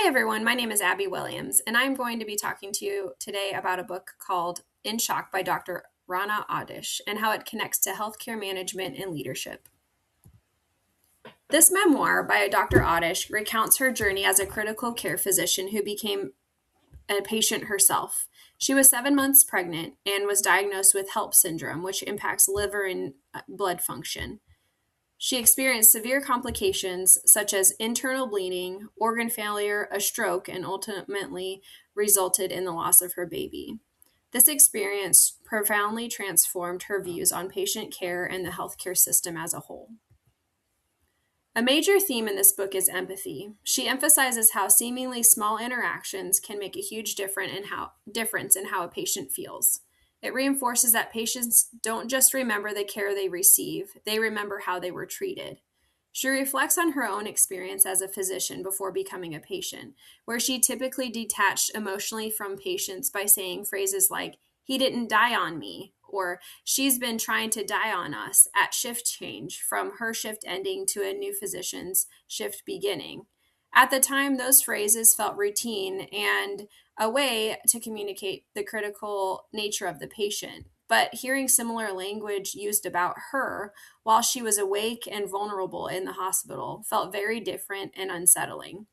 Hi, everyone. My name is Abby Williams, and I'm going to be talking to you today about a book called In Shock by Dr. Rana Adish and how it connects to healthcare management and leadership. This memoir by Dr. Adish recounts her journey as a critical care physician who became a patient herself. She was 7 months pregnant and was diagnosed with HELP syndrome, which impacts liver and blood function. She experienced severe complications such as internal bleeding, organ failure, a stroke, and ultimately resulted in the loss of her baby. This experience profoundly transformed her views on patient care and the healthcare system as a whole. A major theme in this book is empathy. She emphasizes how seemingly small interactions can make a huge difference in how a patient feels. It reinforces that patients don't just remember the care they receive, they remember how they were treated. She reflects on her own experience as a physician before becoming a patient, where she typically detached emotionally from patients by saying phrases like, "He didn't die on me," or "She's been trying to die on us" at shift change, from her shift ending to a new physician's shift beginning. At the time, those phrases felt routine and a way to communicate the critical nature of the patient. But hearing similar language used about her while she was awake and vulnerable in the hospital felt very different and unsettling.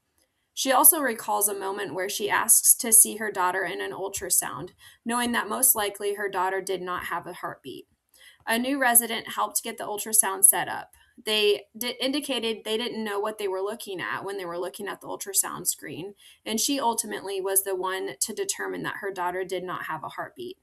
She also recalls a moment where she asks to see her daughter in an ultrasound, knowing that most likely her daughter did not have a heartbeat. A new resident helped get the ultrasound set up. They indicated they didn't know what they were looking at when they were looking at the ultrasound screen, and she ultimately was the one to determine that her daughter did not have a heartbeat.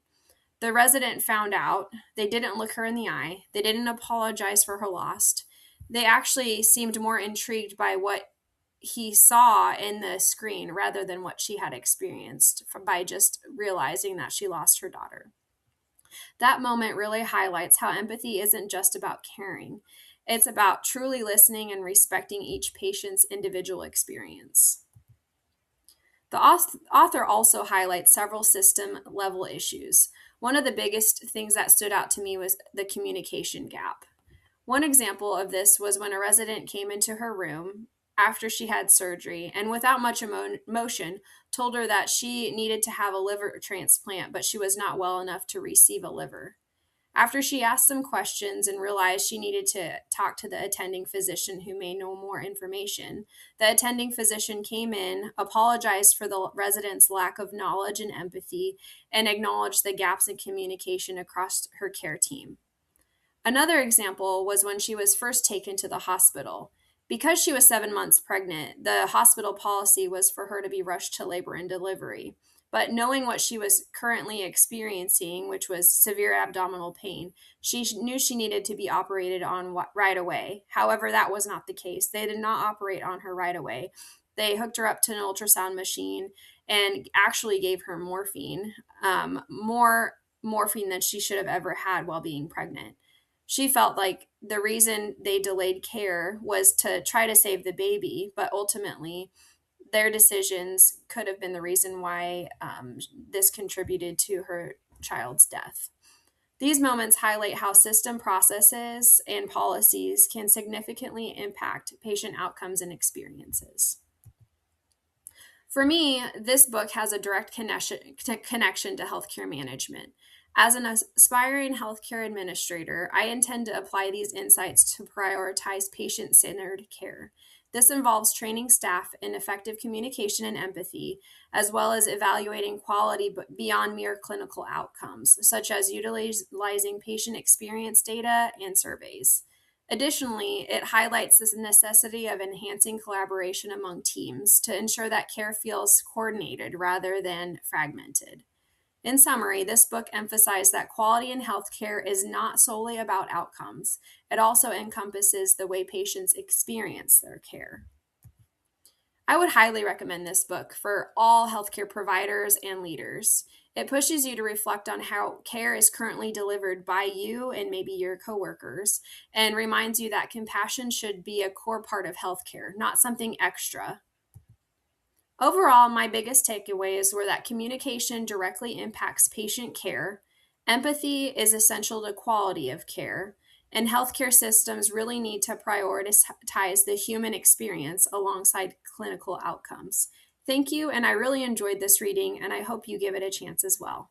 The resident found out. They didn't look her in the eye. They didn't apologize for her loss. They actually seemed more intrigued by what he saw in the screen rather than what she had experienced by just realizing that she lost her daughter. That moment really highlights how empathy isn't just about caring. It's about truly listening and respecting each patient's individual experience. The author also highlights several system level issues. One of the biggest things that stood out to me was the communication gap. One example of this was when a resident came into her room after she had surgery and without much emotion told her that she needed to have a liver transplant, but she was not well enough to receive a liver. After she asked some questions and realized she needed to talk to the attending physician who may know more information, the attending physician came in, apologized for the resident's lack of knowledge and empathy, and acknowledged the gaps in communication across her care team. Another example was when she was first taken to the hospital. Because she was 7 months pregnant, the hospital policy was for her to be rushed to labor and delivery. But knowing what she was currently experiencing, which was severe abdominal pain, she knew she needed to be operated on right away. However, that was not the case. They did not operate on her right away. They hooked her up to an ultrasound machine and actually gave her morphine, more morphine than she should have ever had while being pregnant. She felt like the reason they delayed care was to try to save the baby, but ultimately their decisions could have been the reason why this contributed to her child's death. These moments highlight how system processes and policies can significantly impact patient outcomes and experiences. For me, this book has a direct connection to healthcare management. As an aspiring healthcare administrator, I intend to apply these insights to prioritize patient-centered care. This involves training staff in effective communication and empathy, as well as evaluating quality beyond mere clinical outcomes, such as utilizing patient experience data and surveys. Additionally, it highlights the necessity of enhancing collaboration among teams to ensure that care feels coordinated rather than fragmented. In summary, this book emphasized that quality in healthcare is not solely about outcomes. It also encompasses the way patients experience their care. I would highly recommend this book for all healthcare providers and leaders. It pushes you to reflect on how care is currently delivered by you and maybe your coworkers, and reminds you that compassion should be a core part of healthcare, not something extra. Overall, my biggest takeaways were that communication directly impacts patient care, empathy is essential to quality of care, and healthcare systems really need to prioritize the human experience alongside clinical outcomes. Thank you, and I really enjoyed this reading, and I hope you give it a chance as well.